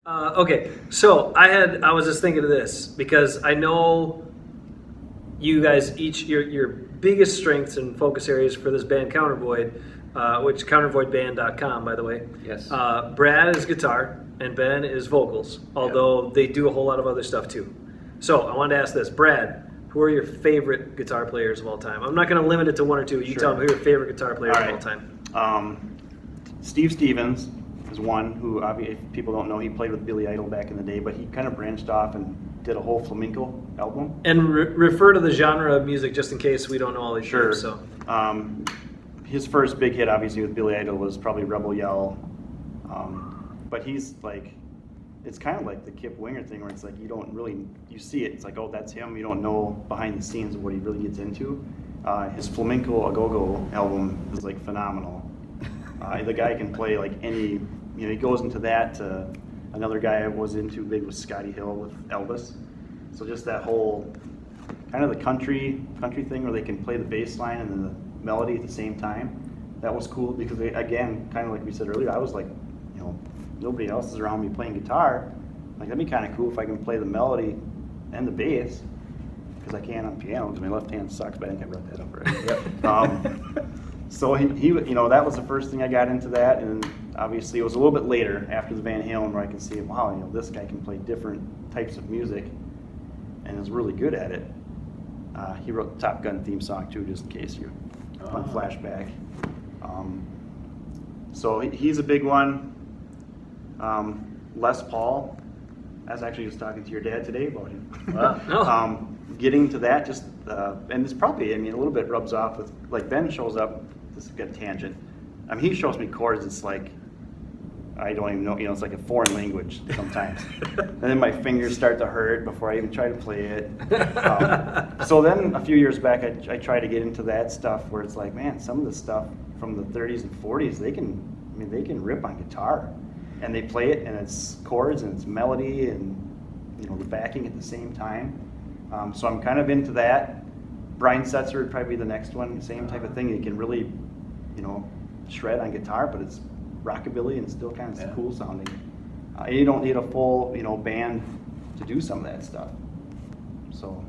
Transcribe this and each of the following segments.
Okay, so I was just thinking of this because I know you guys each your biggest strengths and focus areas for this band Countervoid, which countervoidband.com, by the way. Yes. Brad is guitar and Ben is vocals, although they do a whole lot of other stuff too. So I wanted to ask this, Brad, who are your favorite guitar players of all time? I'm not going to limit it to one or two. You tell me who your favorite guitar player of all time. Steve Stevens is one who, obviously, if people don't know, he played with Billy Idol back in the day, but he kind of branched off and did a whole flamenco album. And refer to the genre of music just in case we don't know all these names. So. His first big hit, obviously, with Billy Idol was probably Rebel Yell. But he's like, it's kind of like the Kip Winger thing where it's like you don't really, you see it, it's like, oh, that's him. You don't know behind the scenes what he really gets into. His Flamenco A Go-Go album is like phenomenal. The guy can play like any, he goes into that. Another guy I was into big was Scotty Hill with Elvis. So just that whole kind of the country thing where they can play the bass line and then the melody at the same time. That was cool because again, kind of like we said earlier, I was like, nobody else is around me playing guitar. Like that'd be kind of cool if I can play the melody and the bass because I can on piano because my left hand sucks, but I think I brought that up already. So he, that was the first thing I got into that, and obviously it was a little bit later after the Van Halen where I can see, wow, this guy can play different types of music, and is really good at it. He wrote the Top Gun theme song too, just in case you want flashback. So he's a big one. Les Paul. I was actually just talking to your dad today about him. Wow. Getting to that, just and it's probably, a little bit rubs off with, like Ben shows up. This is a good tangent. He shows me chords. It's like I don't even know. It's like a foreign language sometimes. And then my fingers start to hurt before I even try to play it. So then a few years back, I tried to get into that stuff where it's like, man, some of the stuff from the 30s and 40s, they can rip on guitar, and they play it, and it's chords and it's melody and the backing at the same time. So I'm kind of into that. Brian Setzer would probably be the next one. Same type of thing. He can really, shred on guitar, but it's rockabilly and still kind of cool sounding. You don't need a full, band to do some of that stuff. So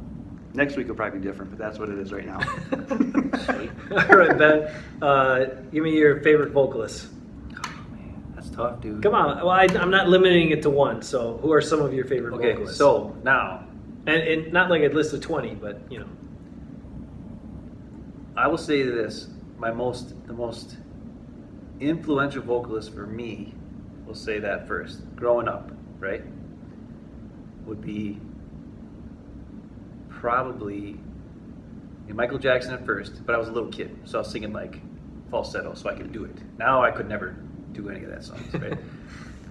next week will probably be different, but that's what it is right now. All right, Ben. Give me your favorite vocalist. That's tough, dude. Come on. Well, I'm not limiting it to one. So who are some of your favorite vocalists? So now, and not like a list of 20, but I will say this: the most influential vocalist for me, we'll say that first. Growing up, right, would be probably Michael Jackson at first, but I was a little kid, so I was singing like falsetto, so I could do it. Now I could never do any of that songs, right?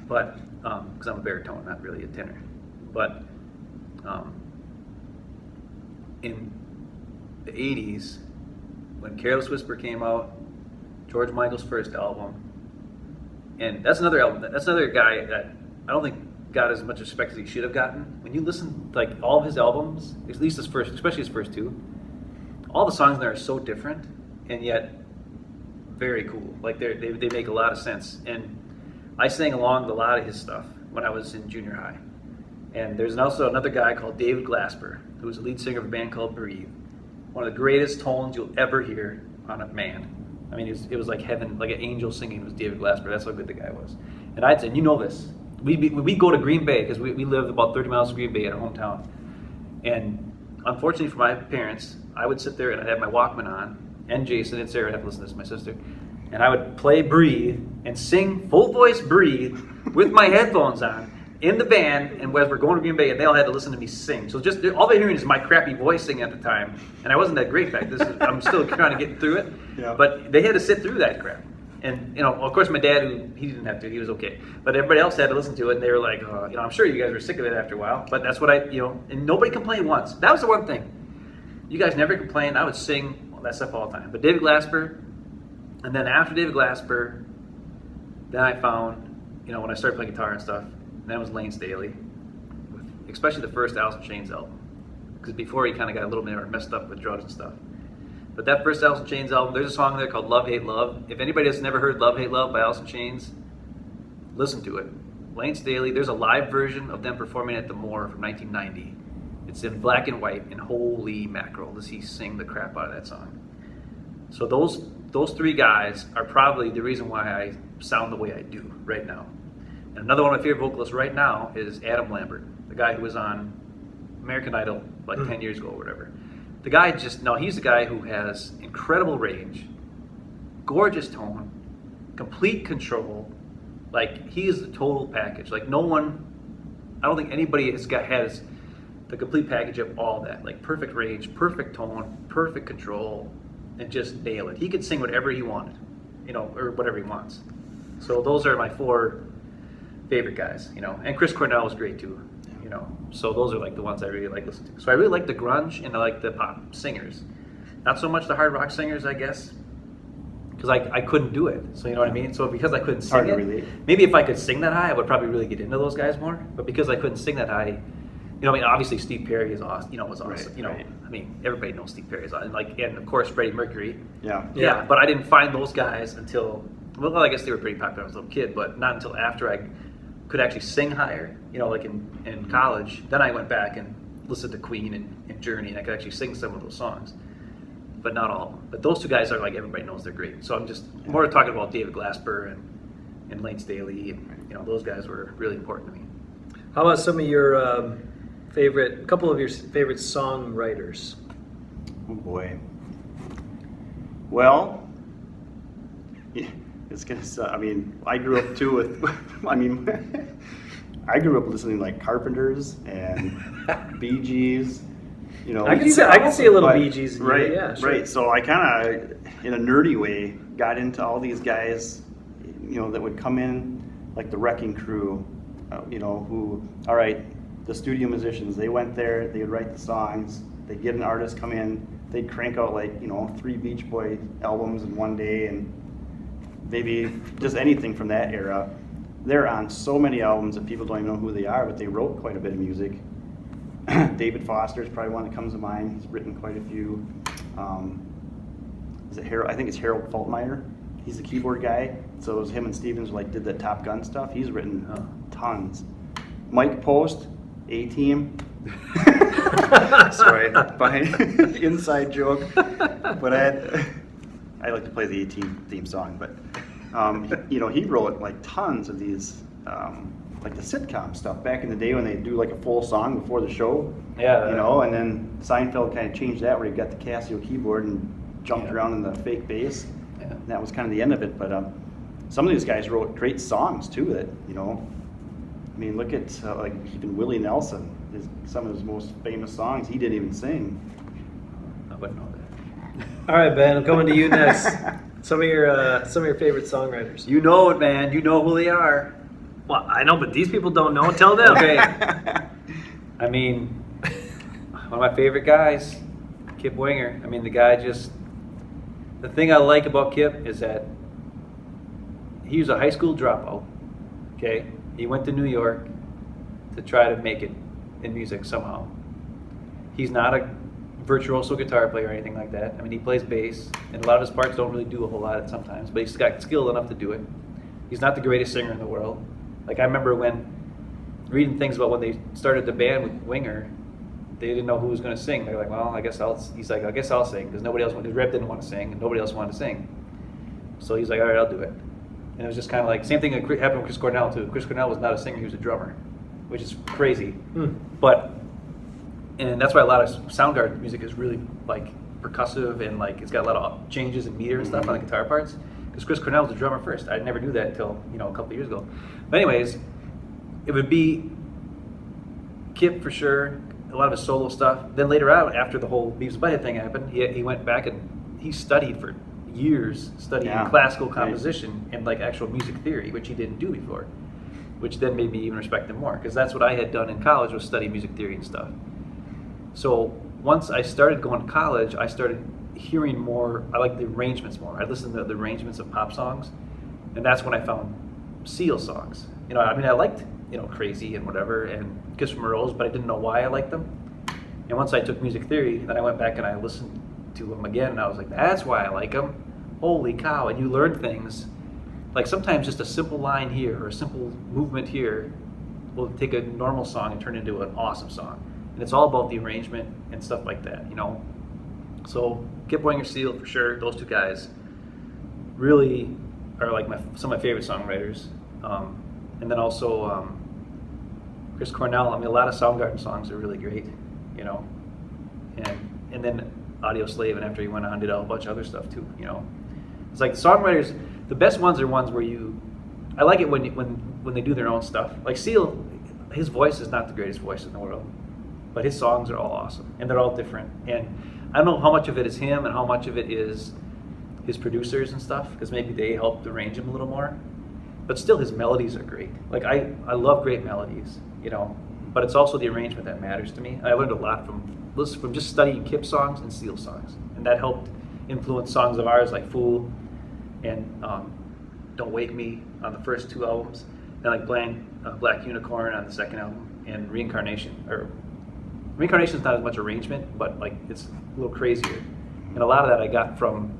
But because I'm a baritone, not really a tenor. But in the 80s, when Careless Whisper came out, George Michael's first album, and that's another album. That's another guy that I don't think got as much respect as he should have gotten. When you listen, like all of his albums, at least his first, especially his first two, all the songs there are so different, and yet very cool. Like they make a lot of sense. And I sang along to a lot of his stuff when I was in junior high. And there's also another guy called David Glasper, who was the lead singer of a band called Breathe. One of the greatest tones you'll ever hear on a band. It was like heaven, like an angel singing was David Glasper. That's how good the guy was. And I'd say, and you know this, we go to Green Bay, because we live about 30 miles from Green Bay, our hometown. And unfortunately for my parents, I would sit there and I'd have my Walkman on, and Jason and Sarah would have to listen to this, my sister. And I would play Breathe and sing full voice Breathe with my headphones on in the band, and as we're going to Green Bay, and they all had to listen to me sing. So just all they're hearing is my crappy voice singing at the time, and I wasn't that great back then. I'm still trying to get through it. Yeah. But they had to sit through that crap. And of course, my dad, he didn't have to. He was okay. But everybody else had to listen to it, and they were like, I'm sure you guys were sick of it after a while. But that's what and nobody complained once. That was the one thing. You guys never complained. I would sing that stuff all the time. But David Glasper, and then after David Glasper, then I found, when I started playing guitar and stuff, then it was Lane Staley, especially the first Alice in Chains album, because before he kind of got a little bit messed up with drugs and stuff. But that first Alice in Chains album, there's a song there called Love, Hate, Love. If anybody has never heard Love, Hate, Love by Alice in Chains, listen to it. Lane Staley. There's a live version of them performing at the Moore from 1990. It's in black and white, and holy mackerel, does he sing the crap out of that song. So those three guys are probably the reason why I sound the way I do right now. And another one of my favorite vocalists right now is Adam Lambert, the guy who was on American Idol like 10 years ago or whatever. The guy he's the guy who has incredible range, gorgeous tone, complete control. Like, he is the total package. Like, I don't think anybody has the complete package of all that. Like, perfect range, perfect tone, perfect control, and just nail it. He could sing whatever he wanted, or whatever he wants. So those are my four favorite guys, And Chris Cornell is great too, So those are like the ones I really like listening to. So I really like the grunge and I like the pop singers. Not so much the hard rock singers, I guess, because I couldn't do it. So you know what I mean? So because I couldn't sing Hard to it, relate. maybe if I could sing that high, I would probably really get into those guys more. But because I couldn't sing that high, obviously Steve Perry is awesome. Was awesome. Right. I mean, everybody knows Steve Perry is awesome. And of course Freddie Mercury. Yeah. But I didn't find those guys until, well, I guess they were pretty popular when I was a little kid, but not until after I could actually sing higher, like in college. Then I went back and listened to Queen and Journey, and I could actually sing some of those songs, but not all of them. But those two guys are like, everybody knows they're great. So I'm just more talking about David Glasper and Lane Staley, and those guys were really important to me. How about some of your couple of your favorite songwriters? Oh boy. Well, it's gonna. I grew up too with. I grew up listening to like Carpenters and Bee Gees. I can see a little Bee Gees in you, right, yeah, sure. right. So I kind of, in a nerdy way, got into all these guys, that would come in, like the Wrecking Crew, who, all right, the studio musicians, they went there, they would write the songs, they'd get an artist come in, they'd crank out like, 3 Beach Boy albums in one day, and maybe just anything from that era. They're on so many albums that people don't even know who they are, but they wrote quite a bit of music. David Foster is probably one that comes to mind. He's written quite a few. Is it Harold? I think it's Harold Faltmeyer. He's the keyboard guy. So it was him and Stevens did the Top Gun stuff. He's written tons. Mike Post, A-Team. Sorry, behind inside joke. But I like to play the A-Team theme song. But he wrote like tons of these. Like the sitcom stuff back in the day when they do like a full song before the show. Yeah. And then Seinfeld kind of changed that where you got the Casio keyboard and jumped around in the fake bass. Yeah. And that was kind of the end of it. But some of these guys wrote great songs too that, look at like even Willie Nelson, some of his most famous songs, he didn't even sing. I wouldn't know that. All right, Ben, I'm coming to you next. Some of your favorite songwriters. You know it, man. You know who they are. Well, I know, but these people don't know. Tell them. Okay. One of my favorite guys, Kip Winger. The thing I like about Kip is that he was a high school dropout. Okay, he went to New York to try to make it in music somehow. He's not a virtuoso guitar player or anything like that. He plays bass, and a lot of his parts don't really do a whole lot sometimes, but he's got skill enough to do it. He's not the greatest singer in the world. Like, I remember reading things about when they started the band with Winger, they didn't know who was going to sing. They're like, well, I guess I'll sing, because nobody else wanted, Reb didn't want to sing, and nobody else wanted to sing. So he's like, all right, I'll do it. And it was just kind of like, same thing that happened with Chris Cornell too. Chris Cornell was not a singer, he was a drummer, which is crazy. And that's why a lot of Soundgarden music is really like percussive and like it's got a lot of changes in meter and stuff on the guitar parts. Because Chris Cornell was the drummer first. I never knew that until a couple of years ago. But anyways, it would be Kip for sure. A lot of his solo stuff. Then later out, after the whole Beavis and Butthead thing happened, he went back and he studied for years, studying classical composition and like actual music theory, which he didn't do before. Which then made me even respect him more, because that's what I had done in college, was study music theory and stuff. So once I started going to college, I started hearing more. I like the arrangements more. I listened to the arrangements of pop songs, and that's when I found Seal songs. I liked Crazy and whatever and Kiss from a Rose, but I didn't know why I liked them. And once I took music theory, then I went back and I listened to them again, and I was like, that's why I like them. Holy cow! And you learn things Like sometimes just a simple line here or a simple movement here will take a normal song and turn it into an awesome song. And it's all about the arrangement and stuff like that, you know. So Kip Winger, Seal, for sure. Those two guys really are like some of my favorite songwriters. And then also Chris Cornell. I mean, a lot of Soundgarden songs are really great, you know. And then Audio Slave, and after he went on, did a whole bunch of other stuff too, you know. It's like the songwriters, the best ones are ones where I like it when they do their own stuff. Like Seal, his voice is not the greatest voice in the world, but his songs are all awesome, and they're all different. And I don't know how much of it is him and how much of it is his producers and stuff, because maybe they helped arrange him a little more. But still, his melodies are great. Like I love great melodies, you know. But it's also the arrangement that matters to me. I learned a lot from just studying Kip songs and Seal songs, and that helped influence songs of ours like "Fool" and "Don't Wake Me" on the first two albums, and like "Black Unicorn" on the second album, and "Reincarnation." Reincarnation's not as much arrangement, but like it's a little crazier, and a lot of that I got from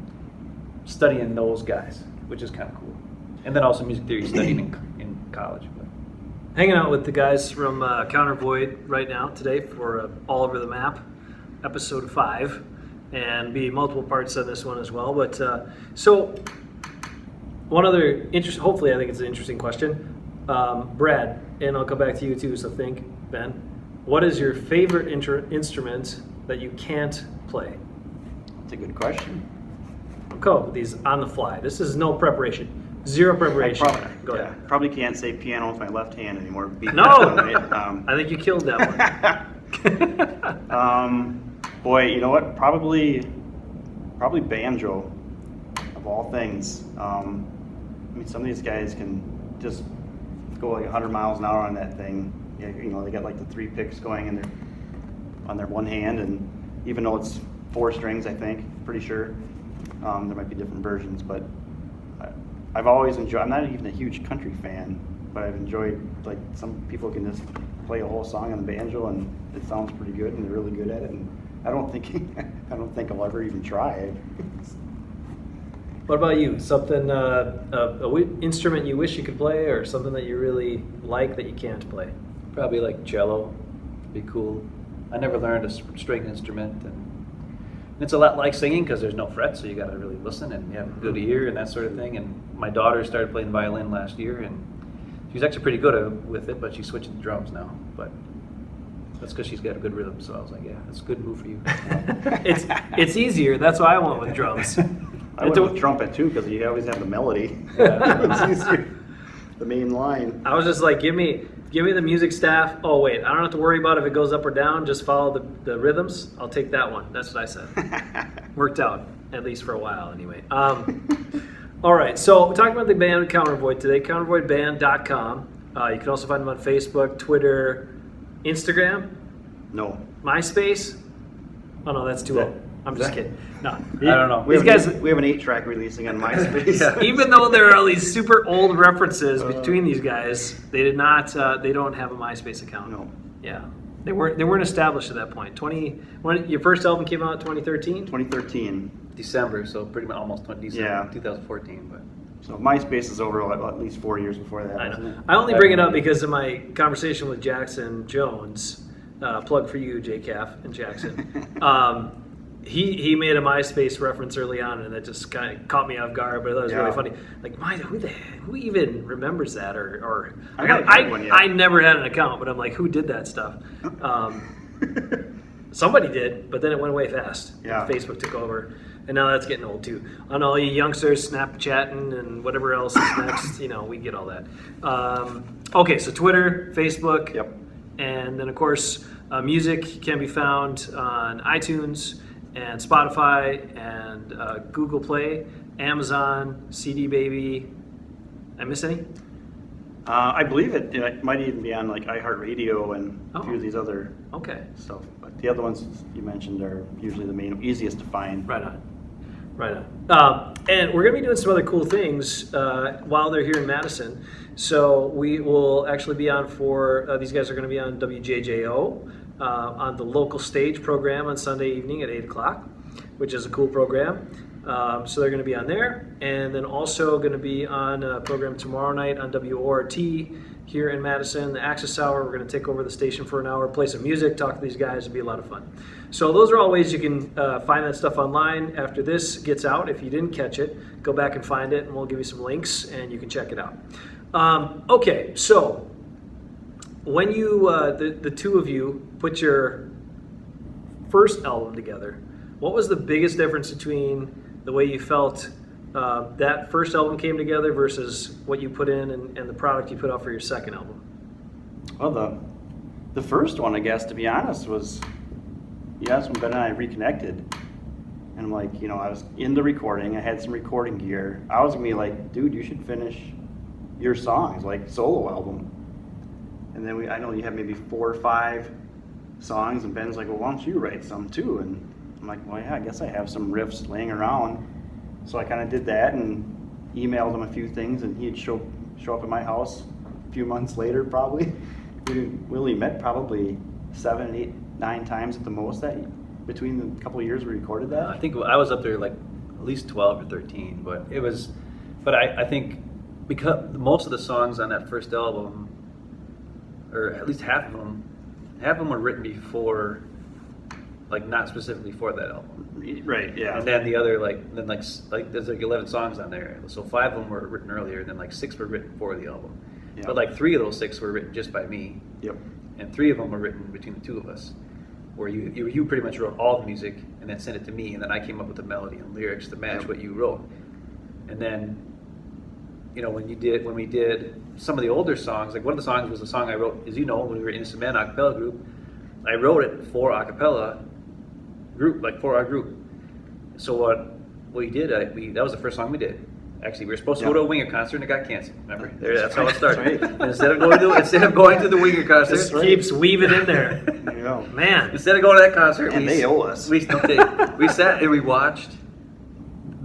studying those guys, which is kind of cool. And then also music theory studying in college. But. Hanging out with the guys from Countervoid right now today for All Over the Map, episode 5, and be multiple parts on this one as well. But so one other hopefully I think it's an interesting question, Brad, and I'll come back to you too. So think, Ben, what is your favorite instrument that you can't play? That's a good question. I'm coming up with these on the fly. This is no preparation. Zero preparation. Go ahead. Probably can't say piano with my left hand anymore. No! I think you killed that one. Boy, you know what? Probably banjo, of all things. I mean, some of these guys can just go like 100 miles an hour on that thing. Yeah, you know, they got like the 3 picks going on their one hand, and even though it's 4 strings, I think, pretty sure. There might be different versions, but I've always enjoyed. I'm not even a huge country fan, but I've enjoyed, like, some people can just play a whole song on the banjo and it sounds pretty good and they're really good at it. And I don't think I'll ever even try it. What about you? Something, instrument you wish you could play, or something that you really like that you can't play? Probably like cello, be cool. I never learned a string instrument, and it's a lot like singing because there's no frets, so you got to really listen and you have a good ear and that sort of thing. And my daughter started playing violin last year, and she's actually pretty good with it, but she's switching to drums now. But that's because she's got a good rhythm. So I was like, yeah, that's a good move for you. It's easier. That's why I went with drums. I went with trumpet too because you always have the melody. Yeah. It's easier. The main line. I was just like, give me the music staff. Oh wait, I don't have to worry about if it goes up or down. Just follow the rhythms. I'll take that one. That's what I said. Worked out, at least for a while anyway. All right, so we're talking about the band Countervoid today, countervoidband.com. You can also find them on Facebook, Twitter, Instagram, No. MySpace. Oh no, that's too old. I'm just kidding. No, I don't know. We These have guys, we have an 8-track releasing on MySpace. Yeah. even though there are all these super old references between these guys, they did not. They don't have a MySpace account. No. Yeah, they weren't established at that point. When your first album came out, 2013. 2013. December, so pretty much almost December Yeah. 2014. But So MySpace is over at least 4 years before that, I wasn't know. it? I only bring it up because of my conversation with Jackson Jones. Plug for you, JCAF and Jackson. He made a MySpace reference early on, and that just kind of caught me off guard. But I thought it was really funny. Like, who even remembers that? Or I haven't had one yet. I never had an account, but I'm like, who did that stuff? Somebody did, but then it went away fast. Yeah. Facebook took over, and now that's getting old too. On all you youngsters Snapchatting and whatever else is next, we get all that. Okay, so Twitter, Facebook, Yep. and then of course music can be found on iTunes and Spotify and Google Play, Amazon, CD Baby. I miss any? I believe it might even be on like iHeartRadio and a few of these other Okay. stuff. But the other ones you mentioned are usually the easiest to find. Right on. And we're going to be doing some other cool things while they're here in Madison. So we will actually be on these guys are going to be on WJJO on the local stage program on Sunday evening at 8 o'clock, which is a cool program. So they're going to be on there, and then also going to be on a program tomorrow night on WORT here in Madison, the Access Hour. We're going to take over the station for an hour, play some music, talk to these guys. It'll be a lot of fun. So those are all ways you can find that stuff online after this gets out. If you didn't catch it, go back and find it, and we'll give you some links, and you can check it out. Okay, so when you, the two of you, put your first album together, what was the biggest difference between the way you felt that first album came together versus what you put in and the product you put out for your second album? Well, the first one, I guess, to be honest, was, yes, when Ben and I reconnected. And I'm like, you know, I was into recording. I had some recording gear. I was going to be like, dude, you should finish your songs, like solo album. And then I know you have maybe 4 or 5 songs, and Ben's like, well, why don't you write some too? And I'm like, well, yeah, I guess I have some riffs laying around. So I kind of did that and emailed him a few things, and he'd show up at my house a few months later, probably. We only met probably 7, 8, 9 times at the most between the couple of years we recorded that. I think I was up there like at least 12 or 13, but it was. But I think because most of the songs on that first album, or at least half of them were written before, like not specifically for that album. Right. Yeah. And then the other there's like 11 songs on there. So 5 of them were written earlier, and then like 6 were written for the album. Yeah. But like 3 of those 6 were written just by me. Yep. And 3 of them were written between the 2 of us, where you pretty much wrote all the music and then sent it to me, and then I came up with the melody and lyrics to match what you wrote. And then, you know, when we did some of the older songs, like one of the songs was a song I wrote, as you know, when we were Innocent Man a cappella group. I wrote it for a cappella group, like for our group. So what we did, that was the first song we did. Actually, we were supposed to go to a Winger concert and it got canceled. Remember? That's how it started. That's right. And instead of going to the Winger concert, Just keeps weaving in there. There you go. Man. instead of going to that concert, And they owe us. We sat and we watched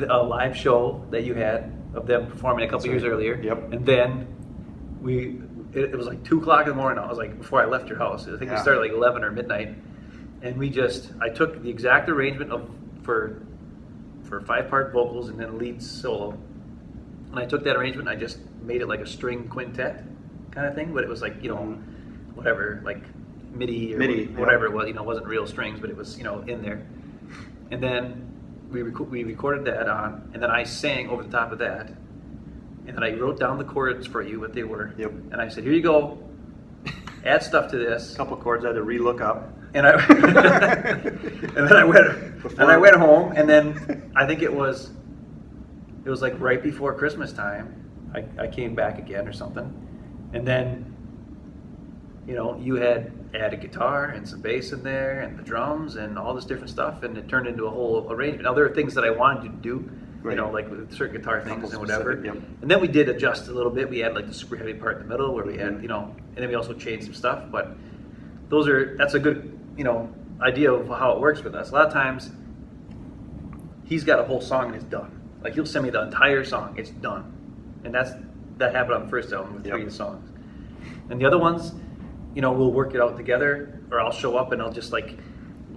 a live show that you had of them performing a couple years earlier. Yep. And then it was like 2 o'clock in the morning. I was like, before I left your house. I think we started like 11 or midnight. And I took the exact arrangement for 5-part vocals and then lead solo. And I took that arrangement and I just made it like a string quintet kind of thing, but it was like, you know, whatever, like MIDI or whatever it was, you know, it wasn't real strings, but it was, you know, in there. And then we recorded that on, and then I sang over the top of that. And then I wrote down the chords for you, what they were. Yep. And I said, here you go, add stuff to this. A couple chords I had to relook up. And then I went home, and then I think it was like right before Christmas time. I came back again or something, and then, you know, you had added guitar and some bass in there and the drums and all this different stuff, and it turned into a whole arrangement. Now there are things that I wanted you to do, you know, like with certain guitar things and whatever. Specific, yep. And then we did adjust a little bit. We had like the super heavy part in the middle where we had, you know, and then we also changed some stuff. But that's a good, you know, idea of how it works with us. A lot of times he's got a whole song and it's done. Like he'll send me the entire song, it's done. And that happened on the first album with 3 of the songs. And the other ones, you know, we'll work it out together, or I'll show up and I'll just like,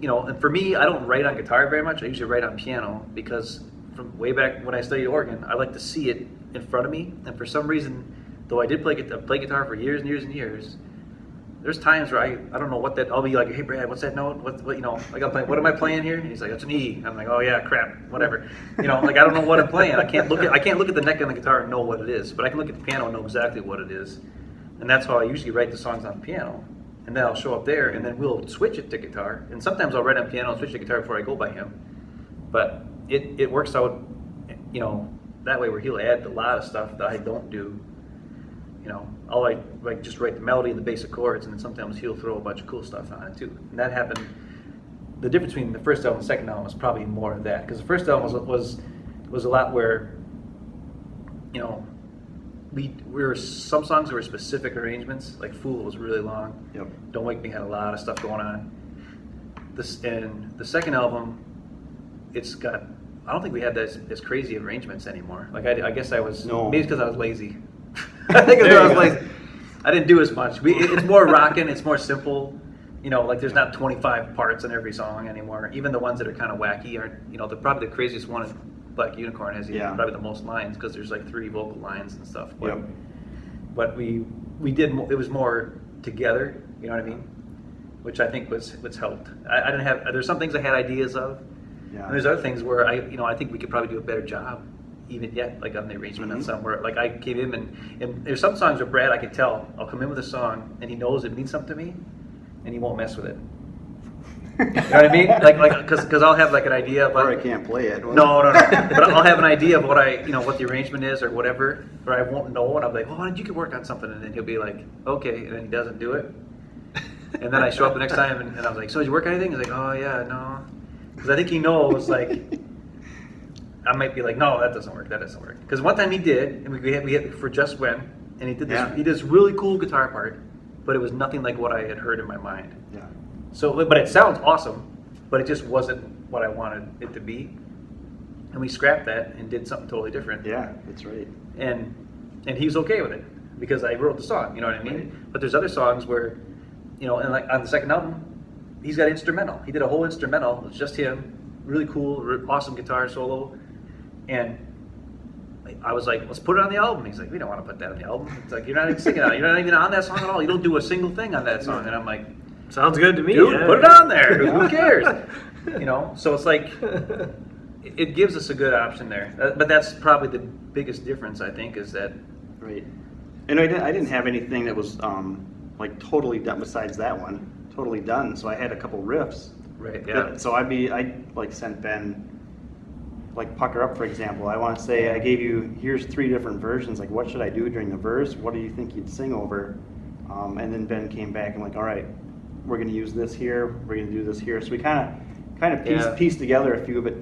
you know, and for me, I don't write on guitar very much. I usually write on piano because from way back when I studied organ, I like to see it in front of me. And for some reason, though I did play guitar for years and years and years, there's times where I don't know what that, I'll be like, hey Brad, what's that note? What you know, I got play, what am I playing here? And he's like, that's an E. I'm like, oh yeah, crap, whatever. You know, like I don't know what I'm playing. I can't look at the neck on the guitar and know what it is, but I can look at the piano and know exactly what it is. And that's how I usually write the songs on the piano. And then I'll show up there and then we'll switch it to guitar. And sometimes I'll write on piano and switch to guitar before I go by him. But it works out, you know, that way where he'll add a lot of stuff that I don't do. You know, I'll like just write the melody and the basic chords, and then sometimes he'll throw a bunch of cool stuff on it too. And that happened. The difference between the first album and the second album was probably more of that, because the first album was a lot where, you know, we were some songs were specific arrangements. Like Fool was really long. Yep. Don't Wake Me had a lot of stuff going on. And the second album, it's got, I don't think we had as crazy arrangements anymore. Like I guess I was, maybe it's because I was lazy. I think it's because I was lazy. I didn't do as much. It's more rocking. It's more simple. You know, like there's not 25 parts in every song anymore. Even the ones that are kind of wacky aren't. You know, probably the craziest one Black Unicorn has Yeah. probably the most lines because there's like 3 vocal lines and stuff. But, Yep. but we did it was more together. You know what I mean? Which I think was helped. I didn't have. There's some things I had ideas of, Yeah. and there's other things where I think we could probably do a better job, even yet, like on the arrangement on some where like I came in and there's some songs where Brad I could tell I'll come in with a song and he knows it means something to me, and he won't mess with it. You know what I mean? Like because I'll have like an idea about. Or I can't play it. No. But I'll have an idea of what what the arrangement is or whatever, or I won't know, and I'm like, oh, you could work on something, and then he'll be like, okay, and then he doesn't do it. And then I show up the next time, and I was like, so did you work on anything? He's like, oh yeah, no, because I think he knows like I might be like, no, that doesn't work. Because one time he did, and we had for Just When, and he did this. Yeah. He did this really cool guitar part, but it was nothing like what I had heard in my mind. Yeah. So, but it sounds awesome, but it just wasn't what I wanted it to be. And we scrapped that and did something totally different. Yeah, that's right. And he was okay with it because I wrote the song. You know what I mean? Right. But there's other songs where, and like on the second album, he's got instrumental. He did a whole instrumental. It's just him. Really cool, awesome guitar solo. And I was like, let's put it on the album. He's like, we don't want to put that on the album. It's like, you're not even singing on it. You're not even on that song at all. You don't do a single thing on that song. And I'm like, Sounds good to me. dude, yeah. put it on there. Who cares? So it's like, it gives us a good option there. But that's probably the biggest difference, I think, is that. Right. And I didn't have anything that was like totally done besides that one. Totally done. So I had a couple riffs. Right, yeah. So I like sent Ben, like Pucker Up, for example. I want to say I gave you, here's 3 different versions. Like, what should I do during the verse? What do you think you'd sing over? And then Ben came back and like, all right, we're going to use this here. We're going to do this here. So we kind of pieced together a few of it,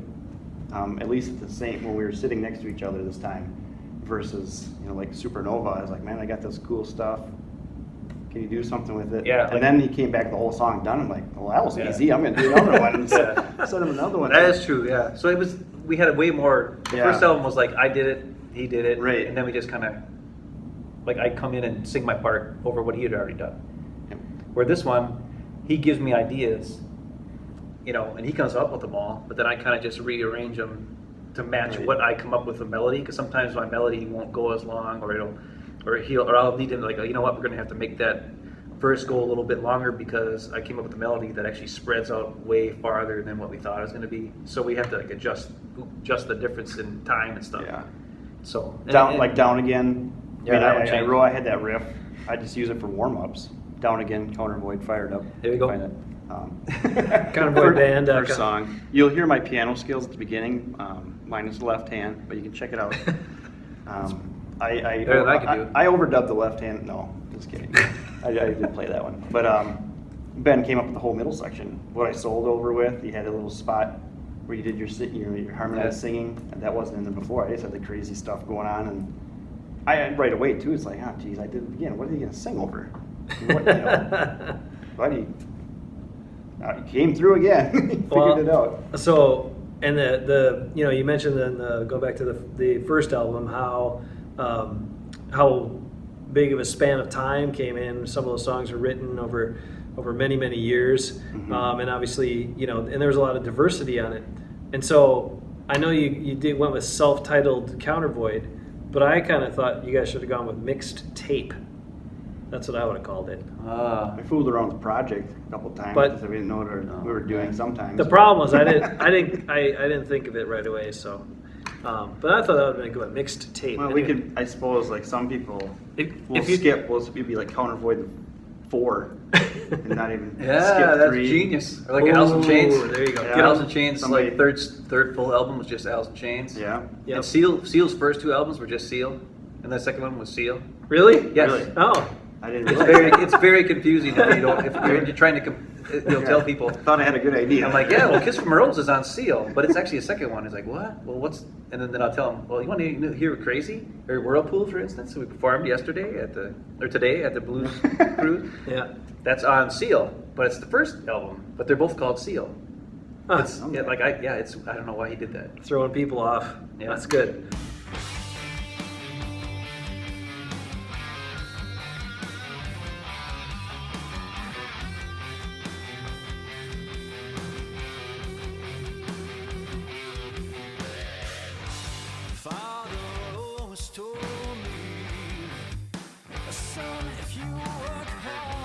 at least at the same when we were sitting next to each other this time. Versus like Supernova. I was like, man, I got this cool stuff. Can you do something with it? Yeah. And then he came back, the whole song done. I'm like, well, that was easy. I'm going to do another one. And send him another one. That is true, yeah. So we had a way more, the Yeah. first album was like, I did it, he did it. Right. And then we just kind of, like I'd come in and sing my part over what he had already done. Yep. Where this one, he gives me ideas, and he comes up with them all, but then I kind of just rearrange them to match Right. what I come up with a melody, because sometimes my melody won't go as long, or I'll need him like, you know what, we're going to have to make that verse go a little bit longer because I came up with a melody that actually spreads out way farther than what we thought it was going to be. So we have to like adjust the difference in time and stuff. Yeah. So Down Again. Yeah, that one changed. I had that riff. I just use it for warm-ups. Down Again, Counter Void, Fired Up. There you go. Find it. Countervoid.com. First song. You'll hear my piano skills at the beginning, minus the left hand, but you can check it out. Better than I could do. I overdubbed the left hand. No, just kidding. I did play that one. But Ben came up with the whole middle section. What I sold over with, you had a little spot where you did your harmonized singing, and that wasn't in there before. I just had the crazy stuff going on, and I right away too. It's like, oh geez, I did it again. What are you gonna sing over? But he came through again. He figured it out. So, and the you mentioned then go back to the first album how big of a span of time came in. Some of those songs were written over many years, and obviously and there was a lot of diversity on it. And so I know you went with self-titled Countervoid, but I kind of thought you guys should have gone with Mixed Tape. That's what I would have called it. I fooled around with the project a couple times But- because we didn't know what we were doing sometimes. The problem was I didn't think of it right away. So, but I thought that would have been good. Mixed Tape. Well, Anyway. we could, I suppose, like some people will if you- skip. We'll be like Countervoid 4 and not even Yeah, skip that's 3. genius. Or like Alice in Chains. Ooh, there you go. Yeah. Get Alice in Chains, Somebody- like third full album was just Alice in Chains. Yeah. Yep. And Seal's first 2 albums were just Seal, and the second one was Seal. Really? Yes. Really? Oh. I didn't It's realize. very confusing if you're trying to tell people. I thought I had a good idea. I'm like, yeah, well, Kiss from a Rose is on Seal, but it's actually a second one. He's like, what? Well, what's? And then I'll tell him, well, you want to hear Crazy or Whirlpool, for instance? We performed today at the Blues Cruise. Yeah. That's on Seal, but it's the first album. But they're both called Seal. Huh. It's I don't know why he did that. Throwing people off. Yeah. That's good. Son, if you work hard.